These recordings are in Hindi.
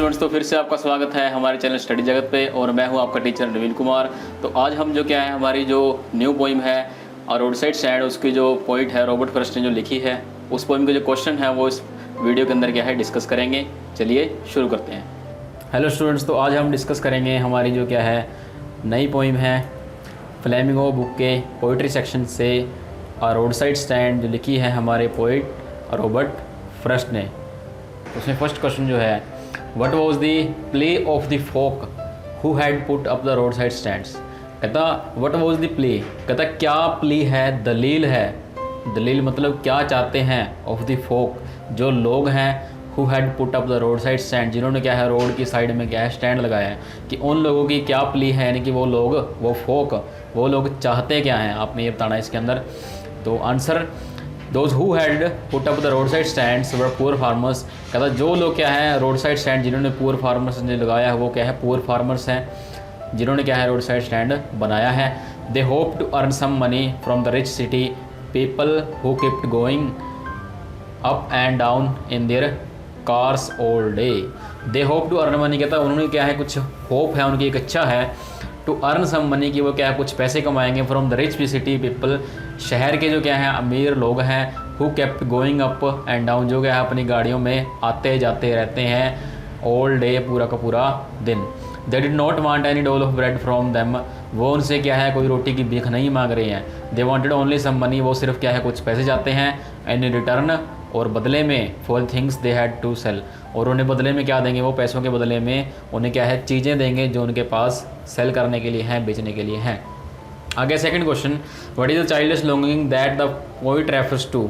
स्टूडेंट्स, तो फिर से आपका स्वागत है हमारे चैनल स्टडी जगत पे और मैं हूं आपका टीचर नवीन कुमार। तो आज हम जो क्या है हमारी जो न्यू पोइम है और रोड साइड स्टैंड उसकी जो पोइट है रॉबर्ट फ्रॉस्ट ने जो लिखी है उस पोइम के जो क्वेश्चन है वो इस वीडियो के अंदर क्या है डिस्कस करेंगे। चलिए शुरू करते हैं। हेलो स्टूडेंट्स, तो आज हम डिस्कस करेंगे हमारी जो क्या है नई पोइम है फ्लेमिंगो बुक के पोइट्री सेक्शन से और रोड साइड स्टैंड जो लिखी है हमारे पोइट रॉबर्ट फ्रॉस्ट ने। उसमें फर्स्ट क्वेश्चन जो है what was the plea of the folk who had put up the road side stands. कहता व्हाट वाज द प्ले, कहता क्या प्ले है, दलील है। दलील मतलब क्या चाहते हैं, ऑफ द फोक जो लोग हैं, who had put up the road side stand जिन्होंने क्या है रोड की साइड में क्या है स्टैंड लगाया है, कि उन लोगों की क्या प्ले है, यानी कि वो लोग वो फोक वो लोग चाहते क्या हैं, आपने ये बताना है इसके अंदर। तो answer those who had put up the road side stands were poor farmers. कहता जो लोग क्या है रोड साइड स्टैंड जिन्होंने पुअर फार्मर्स ने लगाया है वो क्या है पुअर फार्मर्स हैं जिन्होंने क्या है रोड साइड स्टैंड बनाया है। They hope to earn some money from the rich city people who kept going up and down in their cars all day. They hope to earn money, कहता उन्होंने क्या है कुछ होप है, उनकी एक इच्छा है टू अर्न सम मनी कि वो क्या है कुछ पैसे कमाएंगे from the rich city people, शहर के जो क्या है अमीर लोग हैं, who kept going up and down जो क्या है अपनी गाड़ियों में आते जाते रहते हैं ऑल डे पूरा का पूरा दिन। They did not want any डोल ऑफ ब्रेड फ्रॉम देम, वो उनसे क्या है कोई रोटी की भीख नहीं मांग रहे हैं। They wanted only some money, वो सिर्फ क्या है कुछ पैसे चाहते हैं। एनी रिटर्न, और बदले में for things they had to sell, और उन्हें बदले में क्या देंगे, वो पैसों के बदले में उन्हें क्या है चीज़ें देंगे जो उनके पास सेल करने के लिए हैं, बेचने के लिए हैं। आगे second question what is the childish longing that the poet refers to.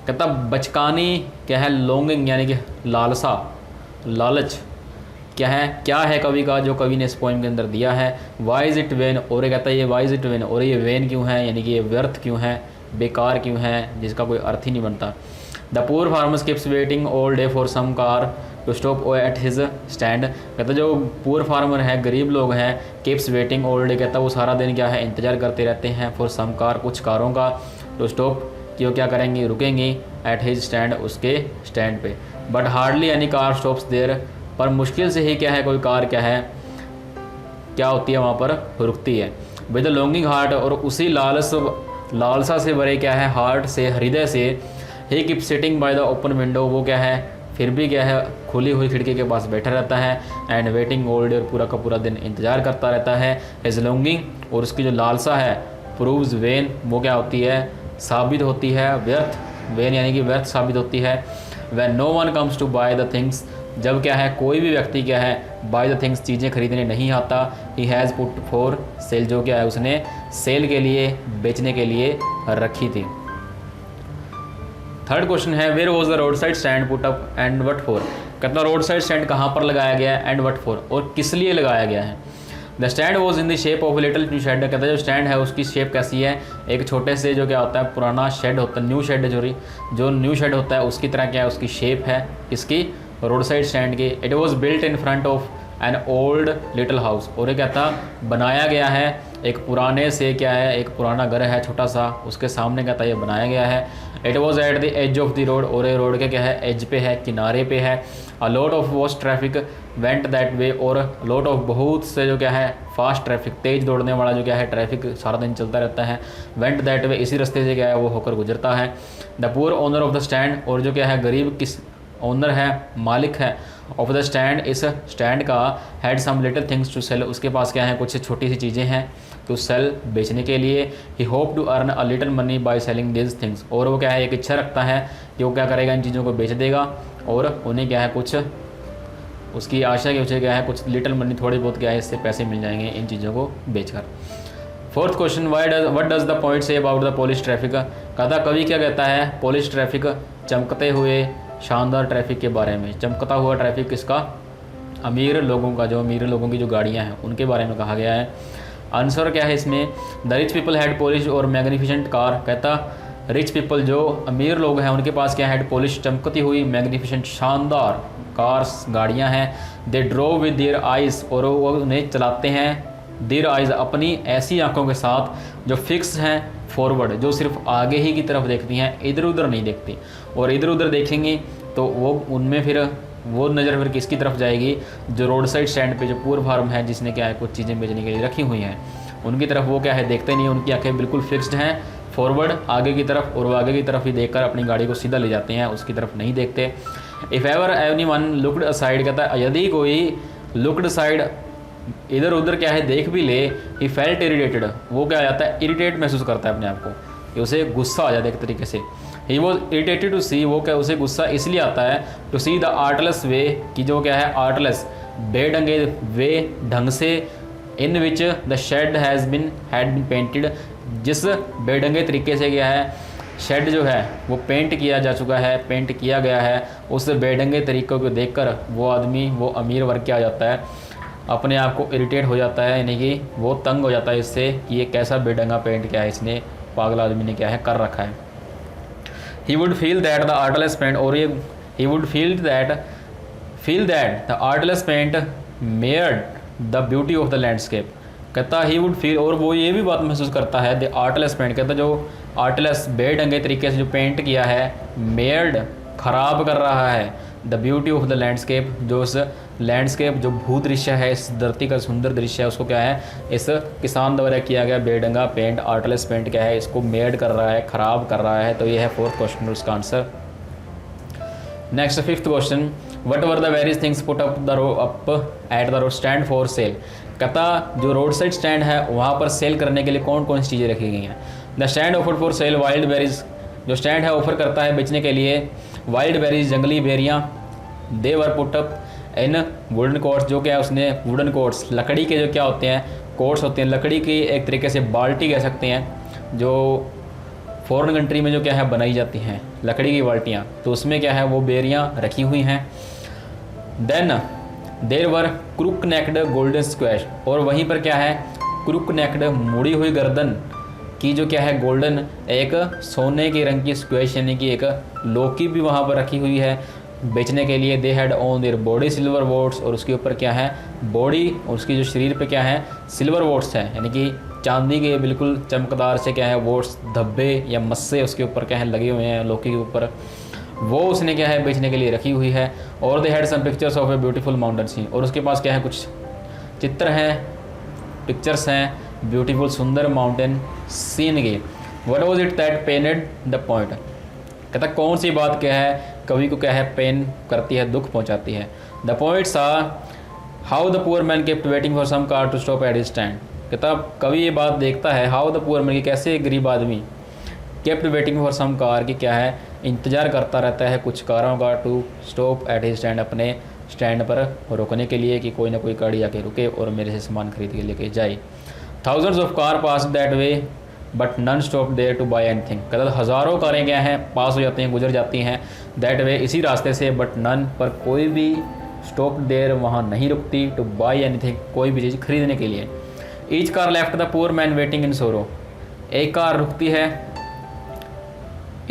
कहता बचकानी क्या है लॉन्गिंग यानी कि लालसा लालच क्या है कवि का जो कवि ने इस पोइम के अंदर दिया है। वाई इज़ इट वेन, और ये कहता है ये वाई इज़ इट वेन, और ये वेन क्यों है यानी कि ये व्यर्थ क्यों है, बेकार क्यों है, जिसका कोई अर्थ ही नहीं बनता। The poor farmers keeps waiting all day for some car to stop at his stand. कहता जो पुअर फार्मर है गरीब लोग हैं, कीप्स वेटिंग ऑल डे, कहता वो सारा दिन क्या है इंतज़ार करते रहते हैं फॉर सम कार कुछ कारों का, टू स्टॉप कि वो क्या करेंगी रुकेंगी, एट हिज स्टैंड उसके स्टैंड पे। But hardly any car stops there, पर मुश्किल से ही क्या है कोई कार क्या होती है वहाँ पर रुकती है। विद द लॉन्गिंग हार्ट, और उसी लालसा से भरे क्या है हार्ट से हृदय से, he keep sitting by the open window, वो क्या है फिर भी क्या है खुली हुई खिड़की के पास बैठा रहता है। एंड वेटिंग ऑल डे, पूरा का पूरा दिन इंतजार करता रहता है। हिज लॉन्गिंग, और उसकी जो लालसा है, प्रूव्स वेन, वो क्या होती है साबित होती है व्यर्थ, वेन यानी कि व्यर्थ साबित होती है। When no one comes to buy the things, जब क्या है कोई भी व्यक्ति क्या है बाय द थिंग्स चीज़ें खरीदने नहीं आता। He has put for sale, जो क्या है उसने सेल के लिए बेचने के लिए रखी थी। थर्ड क्वेश्चन है where was the road side stand put up and what for. कहता रोड साइड स्टैंड कहाँ पर लगाया गया है एंड वट फॉर, और किस लिए लगाया गया है। The stand was in the shape of little new shed. कहता है जो स्टैंड है उसकी शेप कैसी है, एक छोटे से जो क्या होता है पुराना शेड होता है, न्यू शेड जो न्यू शेड होता है उसकी तरह क्या है उसकी शेप है इसकी रोड साइड स्टैंड की। It was built in front of an old little house, और ये कहता बनाया गया है एक पुराने से क्या है एक पुराना घर है छोटा सा, उसके सामने कहता ये बनाया गया है। It was at the edge of the road, और ये रोड के क्या है एज पे है किनारे पे है। A lot of vast traffic went that way, और लॉट ऑफ बहुत से जो क्या है फास्ट ट्रैफिक तेज़ दौड़ने वाला जो क्या है ट्रैफिक सारा दिन चलता रहता है। वेंट दैट वे, इसी रास्ते से क्या है वो होकर गुजरता है। The poor owner of the stand, और जो क्या है गरीब किस ओनर है मालिक है ऑफ द स्टैंड, इस स्टैंड का, had some little things to sell, उसके पास क्या है कुछ छोटी सी चीज़ें हैं टू सेल बेचने के लिए। He hope to earn a little money by selling this things, और वो क्या है एक इच्छा रखता है कि वो क्या करेगा इन चीज़ों को बेच देगा और उन्हें क्या है कुछ उसकी आशा कि उसे क्या है कुछ लिटिल मनी थोड़ी बहुत क्या है इससे पैसे मिल जाएंगे इन चीज़ों को बेचकर। Fourth question what does the point say about the polish traffic. कहता कवि क्या कहता है पॉलिश ट्रैफिक चमकते हुए शानदार ट्रैफिक के बारे में। चमकता हुआ ट्रैफिक किसका, अमीर लोगों का, जो अमीर लोगों की जो गाड़ियाँ हैं उनके बारे में कहा गया है। आंसर क्या है इसमें, the rich people had polish और मैग्निफिसेंट कार। कहता रिच पीपल जो अमीर लोग हैं उनके पास क्या हैड पॉलिश चमकती हुई मैग्निफिसेंट शानदार कार्स गाड़ियाँ हैं। दे ड्रोव विद देयर आइज़, और वो उन्हें चलाते हैं देयर आइज़ अपनी ऐसी आंखों के साथ जो फिक्स हैं फॉरवर्ड, जो सिर्फ आगे ही की तरफ देखती हैं, इधर उधर नहीं देखती। और इधर उधर देखेंगी तो वो उनमें फिर वो नज़र फिर किसकी तरफ जाएगी, जो रोड साइड स्टैंड पे जो पूर फार्म है जिसने क्या है कुछ चीज़ें बेचने के लिए रखी हुई हैं, उनकी तरफ वो क्या है देखते नहीं, उनकी आंखें बिल्कुल फिक्स्ड हैं फॉरवर्ड आगे की तरफ, और वो आगे की तरफ ही देखकर अपनी गाड़ी को सीधा ले जाते हैं, उसकी तरफ नहीं देखते। If ever anyone looked aside, कहता है यदि कोई लुक्ड साइड इधर उधर क्या है देख भी ले, ही फेल्ट इरिटेटेड, वो क्या आ जाता है इरिटेट महसूस करता है अपने आप को, कि उसे गुस्सा आ जाता है एक तरीके से। He was irritated to see, वो क्या उसे गुस्सा इसलिए आता है to see the artless way, कि जो क्या है आर्टलेस बेढंगे वे ढंग से, in which the shed had been painted, जिस बेढंगे तरीके से क्या है शेड जो है वो पेंट किया जा चुका है, पेंट किया गया है, उस बेढंगे तरीक़ों को देखकर वो आदमी वो अमीर वर्ग के आ जाता है, अपने आप को इरिटेट हो जाता है, यानी कि वो तंग हो जाता है इससे कि ये कैसा बेढंगा पेंट क्या है इसने पागल आदमी ने क्या है कर रखा है। He would feel that the artless paint, और ये he would feel that the artless paint marred the beauty of the landscape, कहता ही वुड फील, और वो ये भी बात महसूस करता है द आर्टलेस पेंट, कहता जो आर्टलेस बेढंगे तरीके से जो पेंट किया है, मेयर्ड ख़राब कर रहा है the beauty of the landscape, जो उस लैंडस्केप जो भूदृश्य है, इस धरती का सुंदर दृश्य है, उसको क्या है इस किसान द्वारा किया गया बेढंगा पेंट आर्टलेस पेंट क्या है इसको मेड कर रहा है, ख़राब कर रहा है। तो ये है फोर्थ क्वेश्चन, उसका answer. Next fifth question, what were the various things put up at the road stand for sale, कहता जो रोड साइड स्टैंड है वहाँ पर सेल करने के लिए कौन कौन सी चीज़ें रखी गई हैं। The stand offer for sale wild berries, जो स्टैंड है ऑफर करता है बेचने के लिए वाइल्ड बेरीज जंगली बेरियाँ। They were put up in wooden coats, जो क्या है उसने वुडन कोट्स लकड़ी के जो क्या होते हैं कोट्स होते हैं, लकड़ी की एक तरीके से बाल्टी कह सकते हैं, जो फॉरेन कंट्री में जो क्या है बनाई जाती हैं लकड़ी की बाल्टियाँ, तो उसमें क्या है वो बेरियाँ रखी हुई हैं। Then there were crook necked golden squash, और वहीं पर क्या है क्रुक नेक्ड मुड़ी हुई गर्दन की जो क्या है गोल्डन एक सोने के रंग की स्क्वैश यानी कि एक लौकी भी वहाँ पर रखी हुई है बेचने के लिए। They had on their body silver votes, और उसके ऊपर क्या है बॉडी और उसकी जो शरीर पे क्या है सिल्वर वोट्स हैं, यानी कि चांदी के बिल्कुल चमकदार से क्या है वोट्स धब्बे या मस्से उसके ऊपर क्या है लगे हुए हैं लौकी के ऊपर, वो उसने क्या है बेचने के लिए रखी हुई है। और they had some pictures of a beautiful mountain scene, और उसके पास क्या है कुछ चित्र हैं पिक्चर्स हैं ब्यूटीफुल सुंदर माउंटेन सीन की। What was it that pained the point, कहता कौन सी बात क्या है कवि को क्या है पेन करती है दुख पहुंचाती है। The points are how the poor man kept waiting for some car to stop at his stand, कहता कवि ये बात देखता है हाउ द पुअर मैन की कैसे गरीब आदमी kept waiting for some car की क्या है इंतज़ार करता रहता है कुछ कारों का to stop at his stand अपने स्टैंड पर रुकने के लिए कि कोई ना कोई गाड़ी आके रुके और मेरे से सामान खरीद के लेके जाए। Thousands of car pass that way but none stop there to buy anything, कहता हज़ारों कारें क्या हैं पास हो जाती हैं गुजर जाती हैं दैट वे इसी रास्ते से, बट नन पर कोई भी स्टॉप देयर वहाँ नहीं रुकती टू बाई एनीथिंग कोई भी चीज़ खरीदने के लिए। Each car left the poor man waiting in सोरो, एक कार रुकती है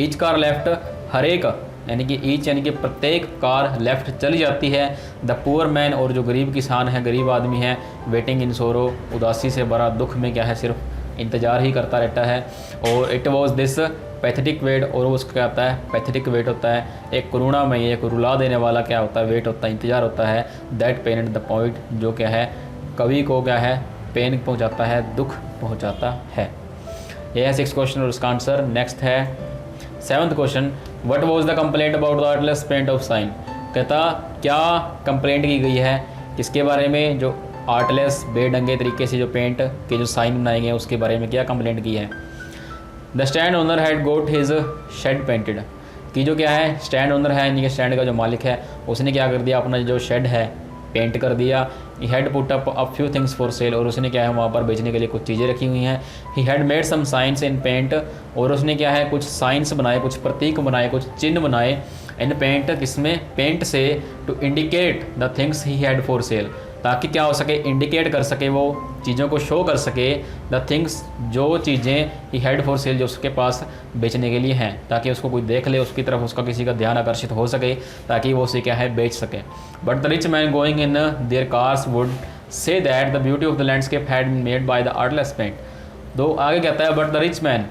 ईच कार लेफ्ट हर एक यानी कि ईच यानी कि प्रत्येक कार लेफ्ट चली जाती है द पुअर मैन और जो गरीब किसान है गरीब आदमी है वेटिंग इन सोरो उदासी से भरा दुख में क्या है सिर्फ इंतज़ार ही करता रहता है। और it was this pathetic wait, और वो उसका क्या होता है पैथेटिक वेट होता है एक करुणामयी एक रुला देने वाला क्या होता है वेट होता है इंतज़ार होता है। That pain at the point, जो क्या है कवि को क्या है पेन पहुंचाता है दुख पहुंचाता है। यह है 6th क्वेश्चन और उसका आंसर। नेक्स्ट है 7th question, what was the complaint about the artless paint of sign, कहता क्या कंप्लेंट की गई है किसके बारे में, जो आर्टलेस बेढंगे तरीके से जो पेंट के जो साइन बनाए गए हैं उसके बारे में क्या कंप्लेंट की है। The stand owner had got his shed painted, कि जो क्या है स्टैंड ओनर है यानी कि स्टैंड का जो मालिक है उसने क्या कर दिया अपना जो शेड है पेंट कर दिया। He had put up a few things for sale, और उसने क्या है वहाँ पर बेचने के लिए कुछ चीज़ें रखी हुई हैं। He had made some signs in paint, और उसने क्या है कुछ साइंस बनाए कुछ प्रतीक बनाए कुछ चिन्ह बनाए इन पेंट, किसमें पेंट से, to indicate the things he had for sale, ताकि क्या हो सके इंडिकेट कर सके वो चीज़ों को शो कर सके द थिंग्स जो चीज़ें ही हैड फॉर सेल जो उसके पास बेचने के लिए हैं, ताकि उसको कोई देख ले उसकी तरफ उसका किसी का ध्यान आकर्षित हो सके ताकि वो उसे क्या है बेच सके। But the rich man going in their cars would say that the beauty of the landscape had been made by the artless paint. दो आगे कहता है बट द रिच मैन,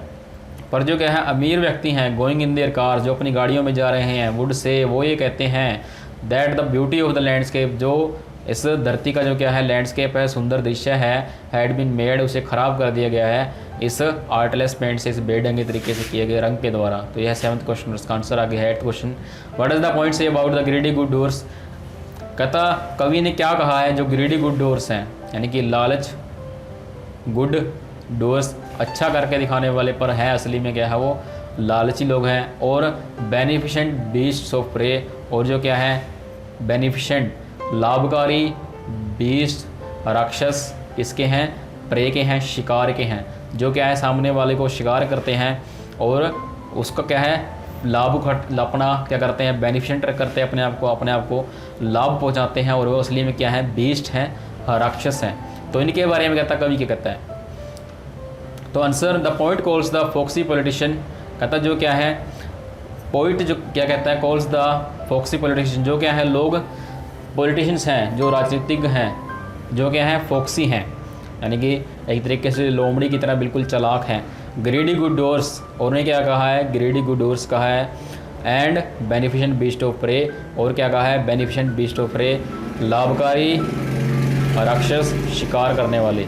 पर जो क्या है अमीर व्यक्ति हैं गोइंग इन देयर कार जो अपनी गाड़ियों में जा रहे हैं वुड से वो ये कहते हैं that the beauty of the landscape, जो इस धरती का जो क्या है लैंडस्केप है, सुंदर दृश्य है, हैड बीन मेड, उसे ख़राब कर दिया गया है इस आर्टलेस पेंट से, इस बेढंगे तरीके से किए गए रंग के द्वारा। तो यह 7th क्वेश्चन, उसका आंसर आगे है 8th question. What is the point say about the greedy good doors, कहता कवि ने क्या कहा है जो ग्रीडी गुड डोर्स हैं, यानी कि लालच गुड डोर्स अच्छा करके दिखाने वाले, पर है असली में क्या है वो लालची लोग हैं। और बेनिफिशेंट बीस्ट्स ऑफ प्रे, और जो क्या है बेनिफिशेंट लाभकारी बीस्ट राक्षस किसके हैं, प्रे के हैं, शिकार के हैं, जो क्या है सामने वाले को शिकार करते हैं और उसका क्या है लाभ अपना क्या करते हैं बेनिफिशेंट करते हैं, अपने आप को लाभ पहुंचाते हैं, और वो असली में क्या है बीस्ट हैं, राक्षस हैं। तो इनके बारे में कहता कवि क्या कहता है, तो answer the poet calls the foxy politician, कहता जो क्या है पोइट जो क्या कहता है कॉल्स द फॉक्सी पॉलिटिशियन, जो क्या है लोग पॉलिटिशियंस हैं, जो राजनीतिज्ञ हैं, जो क्या है फॉक्सी हैं, यानी कि एक तरीके से लोमड़ी की तरह बिल्कुल चालाक हैं। ग्रीडी गुड डोर्स, और उन्हें क्या कहा है ग्रीडी गुड डोर्स कहा है, and beneficent beast of prey, और क्या कहा है बेनिफिशेंट बीस्ट ऑफ प्रे लाभकारी राक्षस शिकार करने वाले,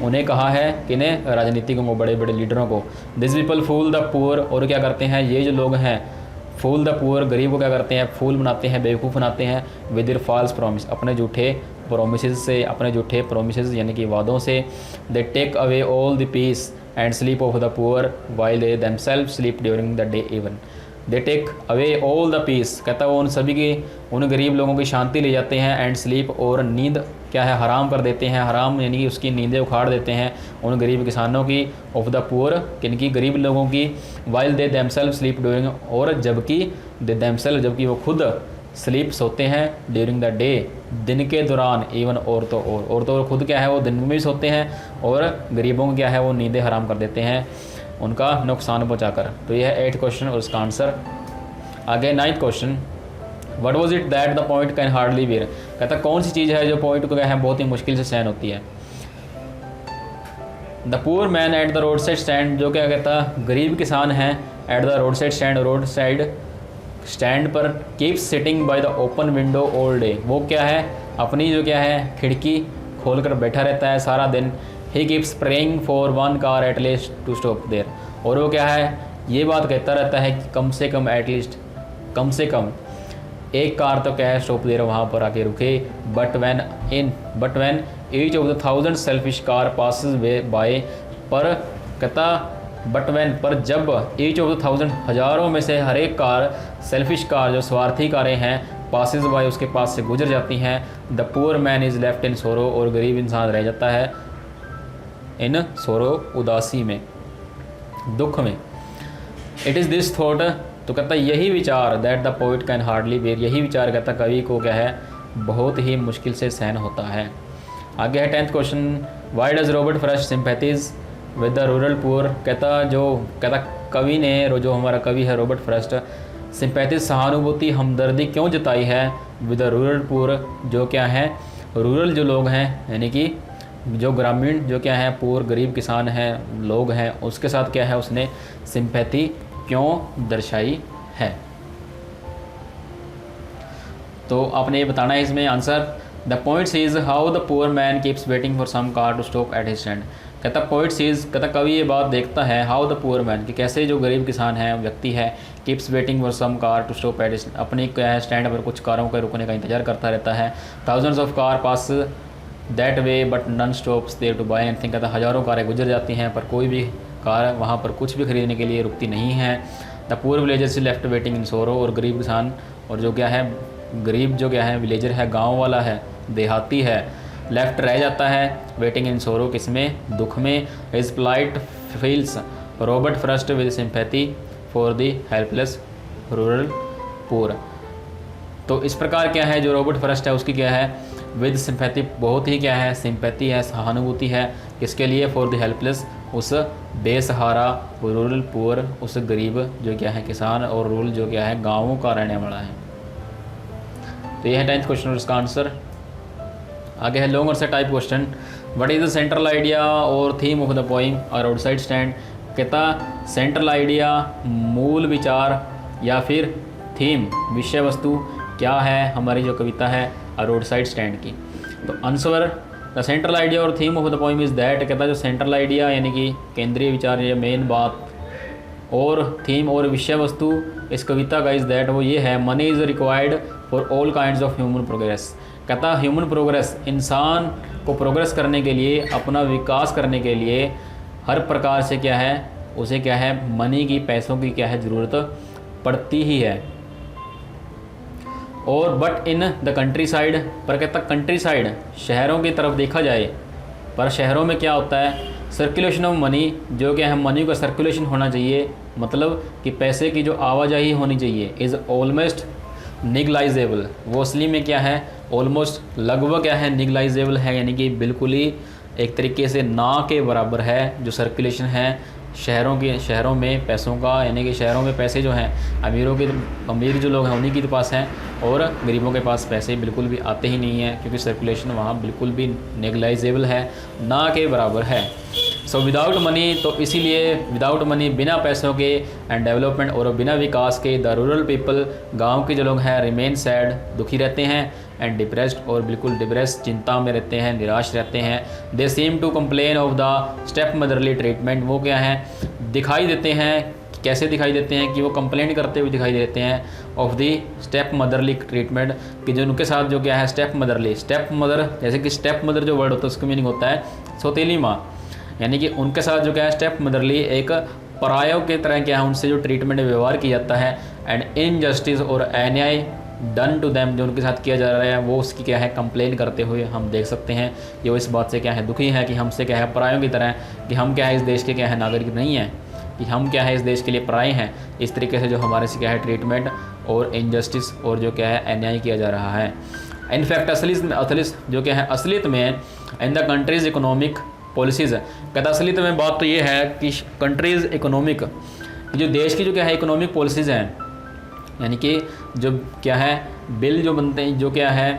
उन्हें कहा है किन्हें राजनीतिकों को, बड़े बड़े लीडरों को। This people fool the poor, और क्या करते हैं ये जो लोग हैं फूल द पुअर, गरीब को क्या करते हैं फूल बनाते हैं, बेवकूफ़ बनाते हैं, विद देयर फॉल्स प्रॉमिस, अपने झूठे प्रोमिसेस से, अपने झूठे प्रोमिसेस यानी कि वादों से। They take away all the peace and sleep of the poor while they themselves sleep during the day even. They take away all the peace, कहता वो उन सभी की, उन गरीब लोगों की शांति ले जाते हैं, एंड स्लीप, और नींद क्या है हराम कर देते हैं, हराम यानी कि उसकी नींदें उखाड़ देते हैं उन गरीब किसानों की, ऑफ द पुअर किनकी गरीब लोगों की, while they themselves sleep during, और जबकि दे देमसेल्फ जबकि वो खुद स्लीप सोते हैं, ड्यूरिंग द डे दिन के दौरान, इवन और तो खुद क्या है वो दिन में भी सोते हैं, और गरीबों को क्या है वो नींदें हराम कर देते हैं उनका नुकसान पहुँचाकर। तो यह है 8th क्वेश्चन और उसका आंसर आगे 9th question. What was it that the poet can hardly bear, कहता कौन सी चीज़ है जो पॉइंट को क्या है बहुत ही मुश्किल से सहन होती है। The poor man at the road side stand, जो क्या कहता गरीब किसान हैं at the road side stand, road side stand पर, keep sitting by the open window all day, वो क्या है अपनी जो क्या है खिड़की खोल कर बैठा रहता है सारा दिन। He keeps praying for one car at least to stop there, और वो क्या है ये बात कहता रहता है कि कम से कम एटलीस्ट कम से कम एक कार तो क्या है स्टॉप देर वहाँ पर आके रुके। But when each of the 1000 selfish car passes by, पर कहता बट वैन पर जब ईच ऑफ द 1000 हज़ारों में से हर एक कार सेल्फिश कार जो स्वार्थी कारें हैं पासिस बाय उसके पास से गुजर जाती हैं, the poor man is left in सोरो, और गरीब इंसान रह जाता है इन सोरो उदासी में, दुख में। इट इज़ दिस थॉट, तो कहता यही विचार that the poet can hardly bear, यही विचार कहता कवि को क्या है बहुत ही मुश्किल से सहन होता है। आगे है 10th question. Why does Robert Frost sympathise with the rural poor, कहता कवि ने जो हमारा कवि है रॉबर्ट फ्रस्ट सिंपैथीज सहानुभूति हमदर्दी क्यों जताई है विद द रूरल पुअर, जो क्या है रूरल जो लोग हैं यानी कि जो ग्रामीण जो क्या है पुअर गरीब किसान हैं लोग हैं उसके साथ क्या है उसने सिंपैथी क्यों दर्शाई है। तो आपने ये बताना है इसमें answer. The point is how the poor man keeps waiting for some car to stop at his stand, कहता पॉइंट इज कहता कवि ये बात देखता है हाउ द पुअर मैन कि कैसे जो गरीब किसान है व्यक्ति है keeps waiting for some car to stop at अपनी क्या है स्टैंड पर कुछ कारों के रुकने का इंतजार करता रहता है। Thousands of car pass that way but none stops there to buy anything, कहता हज़ारों कारें गुजर जाती हैं पर कोई भी कार वहाँ पर कुछ भी खरीदने के लिए रुकती नहीं है। The poor villagers left waiting in सोरो, और गरीब किसान और जो क्या है गरीब जो क्या है विलेजर है गांव वाला है देहाती है लेफ्ट रह जाता है वेटिंग इन सोरो किसमें दुख में। His plight fills Robert Frost with sympathy for the helpless rural poor, तो इस प्रकार क्या है जो रॉबर्ट फ्रस्ट है उसकी क्या है विद सिंपैथी बहुत ही क्या है सिंपैथी है सहानुभूति है किसके लिए फॉर द हेल्पलेस उस बेसहारा रूरल पुअर उस गरीब जो क्या है किसान और रूरल जो क्या है गाँवों का रहने वाला है। तो यह है 10th क्वेश्चन और इसका आंसर। आगे है लॉन्ग और से type question. What is the central idea और थीम ऑफ द पोइम और आउटसाइड स्टैंड, कहता सेंट्रल आइडिया मूल विचार या फिर थीम विषय वस्तु क्या है हमारी जो कविता है अ रोड साइड स्टैंड की। तो आंसर द सेंट्रल आइडिया और theme of the poem is that, कहता है जो सेंट्रल आइडिया यानी कि केंद्रीय विचार या मेन बात और थीम और विषय वस्तु इस कविता का इज़ दैट वो ये है, money is required for all kinds of human progress. कहता ह्यूमन प्रोग्रेस, इंसान को प्रोग्रेस करने के लिए, अपना विकास करने के लिए हर प्रकार से क्या है, उसे क्या है, मनी की, पैसों की क्या है, ज़रूरत पड़ती ही है। और but in the country side, पर कहता कंट्री साइड शहरों की तरफ देखा जाए, पर शहरों में क्या होता है, सर्कुलेशन ऑफ मनी, जो क्या है मनी का सर्कुलेशन होना चाहिए, मतलब कि पैसे की जो आवाजाही होनी चाहिए, इज़ ऑलमोस्ट निगलाइजेबल, वो असली में क्या है, ऑलमोस्ट लगभग क्या है, निगलाइजेबल है, यानी कि बिल्कुल ही एक तरीके से ना के बराबर है जो सर्कुलेशन है शहरों में पैसों का, यानी कि शहरों में पैसे जो हैं अमीर जो लोग हैं उन्हीं के पास हैं और गरीबों के पास पैसे बिल्कुल भी आते ही नहीं हैं, क्योंकि सर्कुलेशन वहाँ बिल्कुल भी नेगलाइजेबल है, ना के बराबर है। सो विदाउट मनी, तो इसीलिए विदाउट मनी, बिना पैसों के एंड डेवलपमेंट और बिना विकास के, द रूरल पीपल, गांव के जो लोग हैं, रिमेन सैड, दुखी रहते हैं, एंड डिप्रेस्ड, और बिल्कुल डिप्रेस, चिंता में रहते हैं, निराश रहते हैं। They seem to complain of the step motherly treatment, वो क्या है, दिखाई देते हैं, कैसे दिखाई देते हैं कि वो कंप्लेंट करते हुए दिखाई देते हैं of the step motherly treatment, कि जो उनके साथ जो क्या है स्टेप मदरली, स्टेप मदर जैसे कि स्टेप मदर जो वर्ड होता है उसका मीनिंग होता है सौतेली माँ, यानी कि उनके साथ जो क्या है स्टेप मदरली एक परायों के तरह क्या है उनसे जो ट्रीटमेंट व्यवहार किया जाता है, एंड इनजस्टिस और अन्याय डन टू देम, जो उनके साथ किया जा रहा है वो उसकी क्या है कंप्लेन करते हुए हम देख सकते हैं। ये वो इस बात से क्या है दुखी है कि हमसे क्या है परायों की तरह, कि हम क्या है इस देश के क्या है नागरिक नहीं हैं, कि हम क्या है इस देश के लिए पराए हैं, इस तरीके से जो हमारे से क्या है ट्रीटमेंट और इनजस्टिस और जो क्या है अन्याय किया जा रहा है। इनफैक्ट असलियत जो क्या है असलियत में in the countries economic policies, कहता असलियत में बात तो ये है कि कंट्रीज़ इकोनॉमिक, जो देश की जो क्या है इकोनॉमिक पॉलिसीज़ हैं, यानी कि जो क्या है बिल जो बनते हैं, जो क्या है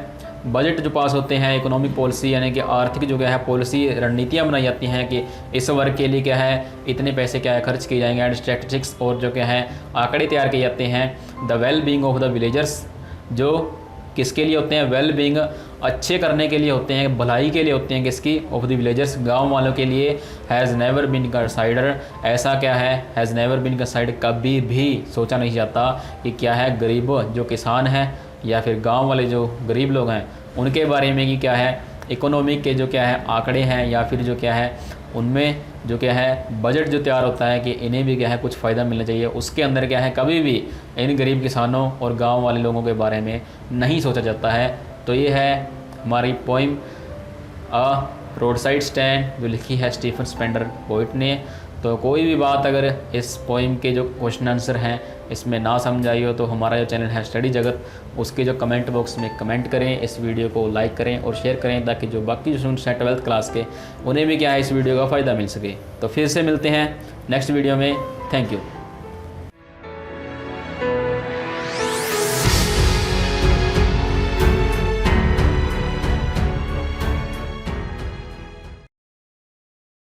बजट जो पास होते हैं, इकोनॉमिक पॉलिसी यानी कि आर्थिक जो क्या है पॉलिसी रणनीतियाँ बनाई जाती हैं कि इस वर्ग के लिए क्या है इतने पैसे क्या है खर्च किए जाएंगे, एंड स्टैटिस्टिक्स और जो क्या है आंकड़े तैयार किए जाते हैं। The well being of the villagers, जो किसके लिए होते हैं, वेल बीइंग अच्छे करने के लिए होते हैं, भलाई के लिए होते हैं, किसकी, ऑफ द विलेजर्स, गांव वालों के लिए। हैज़ नेवर बीन कंसाइडर, ऐसा क्या है, हैज़ नेवर बीन कंसाइडर, कभी भी सोचा नहीं जाता कि क्या है गरीब जो किसान हैं या फिर गांव वाले जो गरीब लोग हैं उनके बारे में कि क्या है इकोनॉमिक के जो क्या है आंकड़े हैं या फिर जो क्या है उनमें जो क्या है बजट जो तैयार होता है कि इन्हें भी क्या है कुछ फ़ायदा मिलना चाहिए, उसके अंदर क्या है कभी भी इन गरीब किसानों और गांव वाले लोगों के बारे में नहीं सोचा जाता है। तो ये है हमारी पोइम अ रोड साइड स्टैंड जो लिखी है स्टीफन स्पेंडर पोइट ने। तो कोई भी बात अगर इस पोइम के जो क्वेश्चन आंसर हैं इसमें ना समझ आई हो तो हमारा जो चैनल है स्टडी जगत, उसके जो कमेंट बॉक्स में कमेंट करें, इस वीडियो को लाइक करें और शेयर करें, ताकि जो बाकी जो स्टूडेंट्स हैं 12th क्लास के उन्हें भी क्या है इस वीडियो का फ़ायदा मिल सके। तो फिर से मिलते हैं नेक्स्ट वीडियो में। Thank you.